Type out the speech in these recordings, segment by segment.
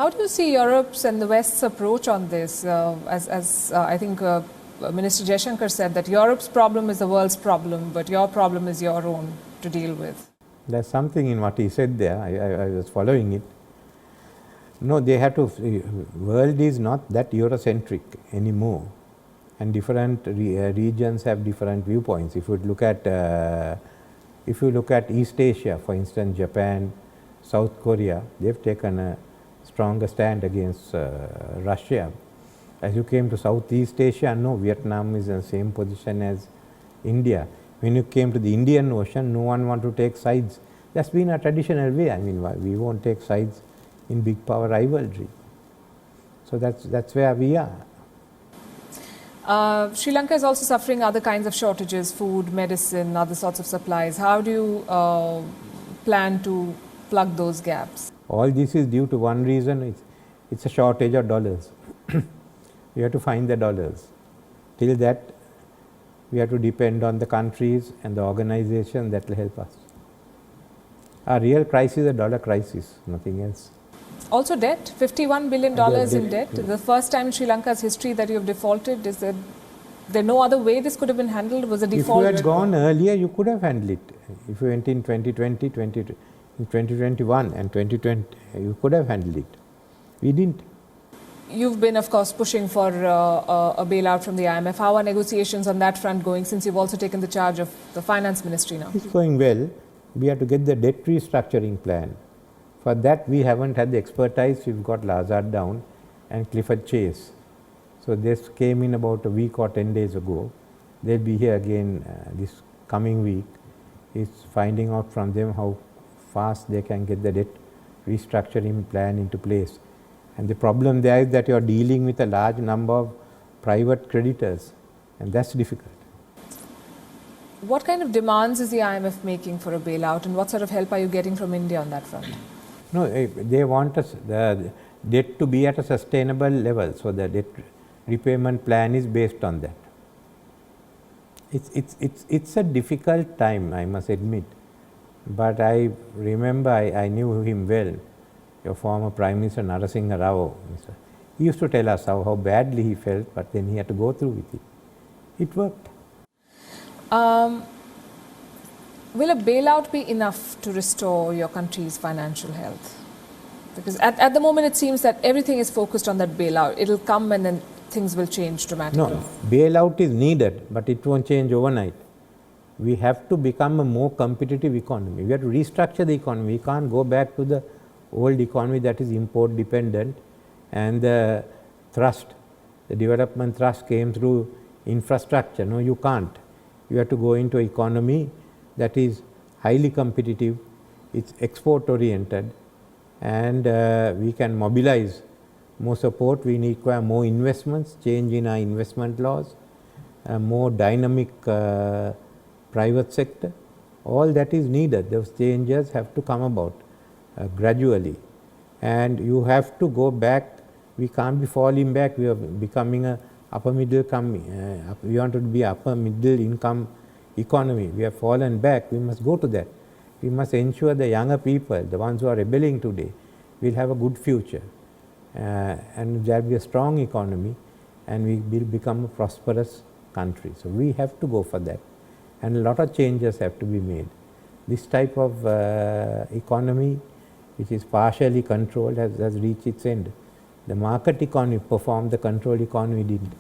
How do you see Europe's and the West's approach on this? As I think Minister Jaishankar said that Europe's problem is the world's problem, but your problem is your own to deal with. There's something in what he said there. I was following it. No, they have to. World is not that Eurocentric anymore, and different regions have different viewpoints. If you look at East Asia, for instance, Japan, South Korea, they've taken a stronger stand against Russia. As you came to Southeast Asia, no, Vietnam is in the same position as India. When you came to the Indian Ocean, no one wanted to take sides. That's been a traditional way. I mean, we won't take sides in big power rivalry. So that's where we are. Sri Lanka is also suffering other kinds of shortages, food, medicine, other sorts of supplies. How do you plan to plug those gaps? All this is due to one reason. It's a shortage of dollars. We have to find the dollars. Till that, we have to depend on the countries and the organization that will help us. Our real crisis is a dollar crisis, nothing else. Also debt, $51 billion in debt. Yeah. The first time in Sri Lanka's history that you have defaulted. Is there no other way this could have been handled? Was a default? If you had gone earlier, you could have handled it. If you went in 2020, 2021 and 2020, you could have handled it. We didn't. You've been, of course, pushing for a bailout from the IMF. How are negotiations on that front going, since you've also taken the charge of the finance ministry now? It's going well. We have to get the debt restructuring plan. For that, we haven't had the expertise. We've got Lazard down and Clifford Chase. So this came in about a week or 10 days ago. They'll be here again this coming week. It's finding out from them how fast they can get the debt restructuring plan into place. And the problem there is that you are dealing with a large number of private creditors, and that's difficult. What kind of demands is the IMF making for a bailout, and what sort of help are you getting from India on that front? No, they want us, the debt to be at a sustainable level, so the debt repayment plan is based on that. It's a difficult time, I must admit, but I remember I knew him well. Your former Prime Minister Narasingha Rao, he used to tell us how badly he felt, but then he had to go through with it. It worked. Will a bailout be enough to restore your country's financial health? Because at the moment it seems that everything is focused on that bailout. It'll come and then things will change dramatically. No, bailout is needed, but it won't change overnight. We have to become a more competitive economy. We have to restructure the economy. We can't go back to the old economy that is import dependent, and the development thrust came through infrastructure. No, you can't. You have to go into an economy that is highly competitive, it's export oriented, and we can mobilize more support. We require more investments, change in our investment laws, more dynamic private sector. All that is needed. Those changes have to come about gradually, and you have to go back. We can't be falling back. We are becoming a upper middle we want to be upper middle income economy. We have fallen back. We must go to that. We must ensure the younger people, the ones who are rebelling today, will have a good future, and there will be a strong economy, and we will become a prosperous country. So we have to go for that, and a lot of changes have to be made. This type of economy, which is partially controlled, has reached its end. The market economy performed, the controlled economy didn't.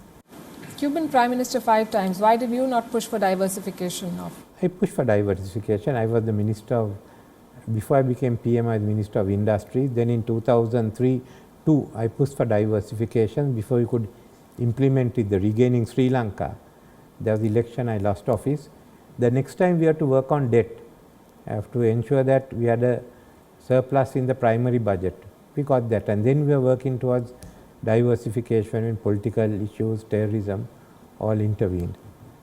You've been Prime Minister 5 times. Why did you not push for diversification of? I pushed for diversification. I was the Minister of, before I became PM, I was Minister of Industry. Then in 2003-2, I pushed for diversification before we could implement it, the regaining Sri Lanka. There was the election, I lost office. The next time we have to work on debt. I have to ensure that we had a surplus in the primary budget. We got that, and then we are working towards diversification when political issues, terrorism, all intervened.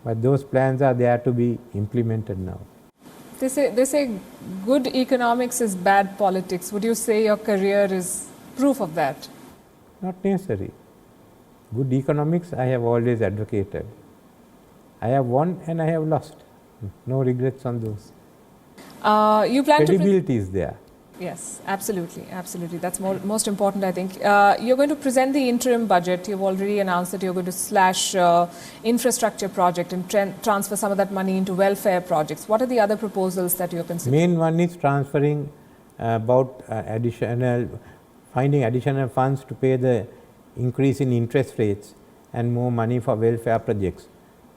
But those plans are there to be implemented now. They say good economics is bad politics. Would you say your career is proof of that? Not necessary. Good economics I have always advocated. I have won and I have lost. No regrets on those. You plan Credibility is there. Yes, absolutely, absolutely. That's most important, I think. You're going to present the interim budget. You've already announced that you're going to slash infrastructure project and transfer some of that money into welfare projects. What are the other proposals that you're considering? Main one is transferring finding additional funds to pay the increase in interest rates and more money for welfare projects.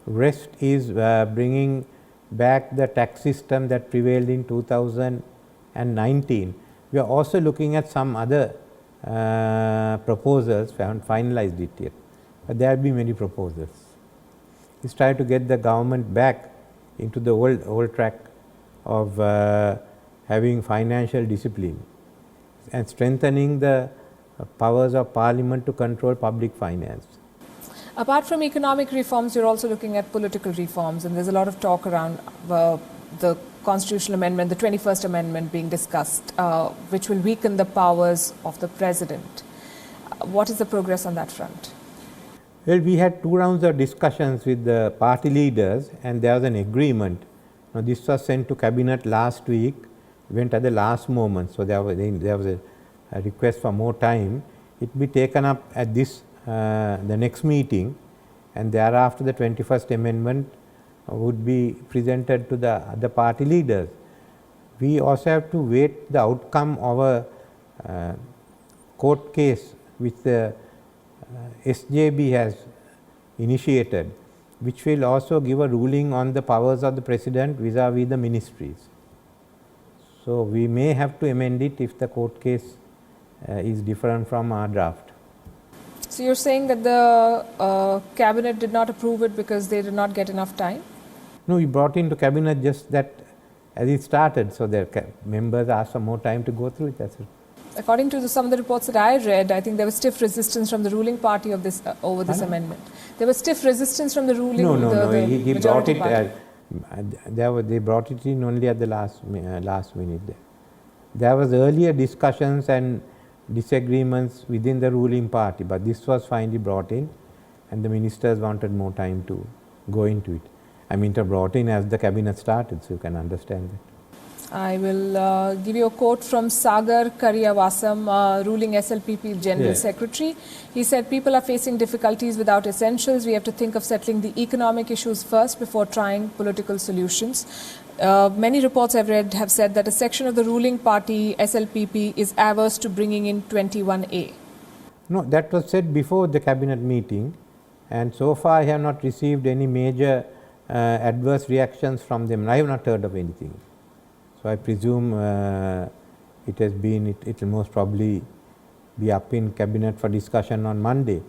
Rest is bringing back the tax system that prevailed in 2019. We are also looking at some other proposals. We haven't finalized it yet, but there will be many proposals. It's trying to get the government back into the old track of having financial discipline and strengthening the powers of parliament to control public finance. Apart from economic reforms, you're also looking at political reforms, and there's a lot of talk around the constitutional amendment, the 21st Amendment being discussed, which will weaken the powers of the president. What is the progress on that front? Well, we had 2 rounds of discussions with the party leaders, and there was an agreement. Now, this was sent to cabinet last week, went at the last moment, so there was a request for more time. It will be taken up at the next meeting, and thereafter the 21st Amendment would be presented to the other party leaders. We also have to wait the outcome of a court case which the SJB has initiated, which will also give a ruling on the powers of the president vis-a-vis the ministries. So, we may have to amend it if the court case is different from our draft. So, you're saying that the cabinet did not approve it because they did not get enough time? No, we brought into cabinet just that as it started, so the members asked for more time to go through it. That's it. According to some of the reports that I read, I think there was stiff resistance from the ruling party of this over this amendment. There was stiff resistance from the ruling. No. He brought it. They brought it in only at the last minute. There was earlier discussions and disagreements within the ruling party, but this was finally brought in, and the ministers wanted more time to go into it. I mean, it brought in as the cabinet started, so you can understand that. I will give you a quote from Sagar Kariyavasam, ruling SLPP General Secretary. He said, people are facing difficulties without essentials. We have to think of settling the economic issues first before trying political solutions. Many reports I've read have said that a section of the ruling party, SLPP, is averse to bringing in 21A. No, that was said before the cabinet meeting, and so far I have not received any major adverse reactions from them. I have not heard of anything. So, I presume it will most probably be up in cabinet for discussion on Monday.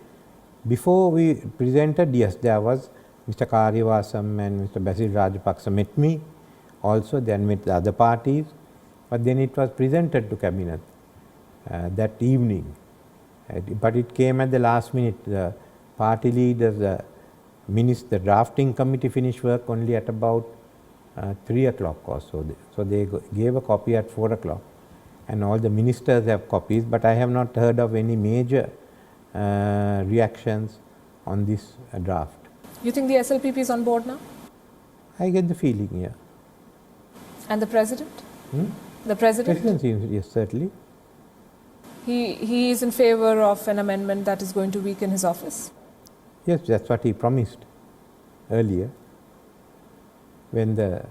Before we presented, yes, there was Mr. Kariyavasam and Mr. Basil Rajapaksa met me, also then met the other parties, but then it was presented to cabinet that evening. But it came at the last minute. The party leaders, the drafting committee finished work only at about 3 o'clock or so. So, they gave a copy at 4 o'clock, and all the ministers have copies, but I have not heard of any major reactions on this draft. You think the SLPP is on board now? I get the feeling, yeah. And the president? The president? President seems, yes, certainly. He is in favor of an amendment that is going to weaken his office? Yes, that's what he promised earlier, when the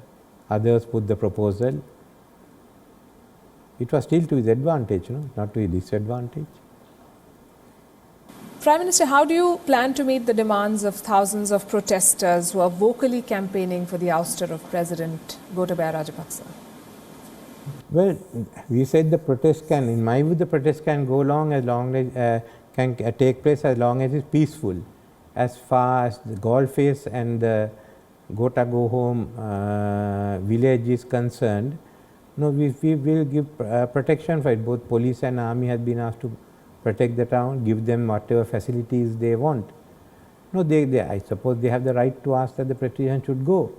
others put the proposal. It was still to his advantage, not to his disadvantage. Prime Minister, how do you plan to meet the demands of thousands of protesters who are vocally campaigning for the ouster of President Gotabaya Rajapaksa? Well, we said the protest can, in my view, the protest can go long as can take place as long as it's peaceful. As far as the Goldface and the Go Home village is concerned, we will give protection for it. Both police and army have been asked to protect the town, give them whatever facilities they want. I suppose they have the right to ask that the petition should go.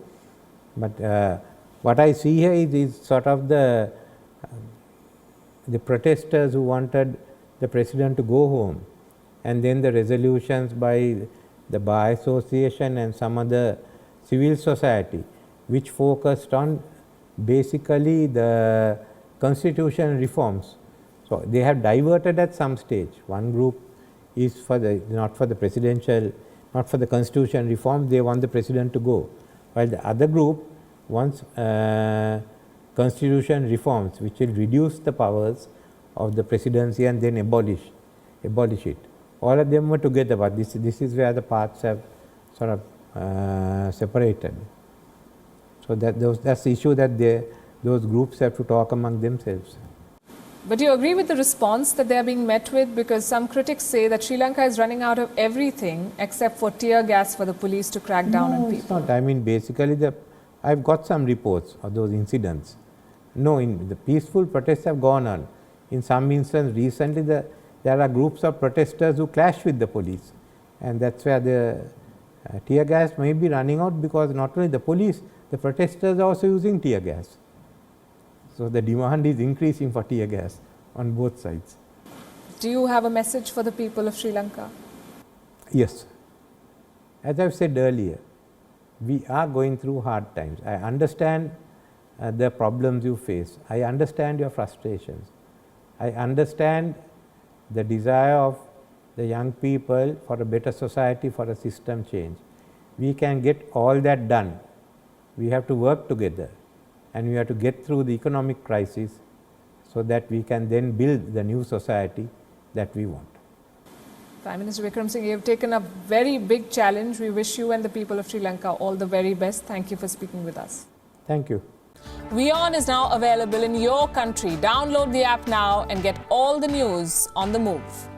But what I see here is sort of the protesters who wanted the president to go home, and then the resolutions by the Bar Association and some other civil society, which focused on basically the constitution reforms. So they have diverted at some stage. One group is for the not for the presidential, not for the constitution reform. They want the president to go, while the other group wants constitution reforms, which will reduce the powers of the presidency and then abolish it. All of them were together, but this is where the paths have sort of separated. So that's the issue that those groups have to talk among themselves. But do you agree with the response that they are being met with? Because some critics say that Sri Lanka is running out of everything except for tear gas for the police to crack down on people. It's not. I mean, basically, I've got some reports of those incidents. No, the peaceful protests have gone on. In some instances, recently, there are groups of protesters who clash with the police. And that's where the tear gas may be running out, because not only the police, the protesters are also using tear gas. So the demand is increasing for tear gas on both sides. Do you have a message for the people of Sri Lanka? Yes. As I've said earlier, we are going through hard times. I understand the problems you face. I understand your frustrations. I understand the desire of the young people for a better society, for a system change. We can get all that done. We have to work together, and we have to get through the economic crisis so that we can then build the new society that we want. Prime Minister Wickremesinghe, you have taken a very big challenge. We wish you and the people of Sri Lanka all the very best. Thank you for speaking with us. Thank you. WION is now available in your country. Download the app now and get all the news on the move.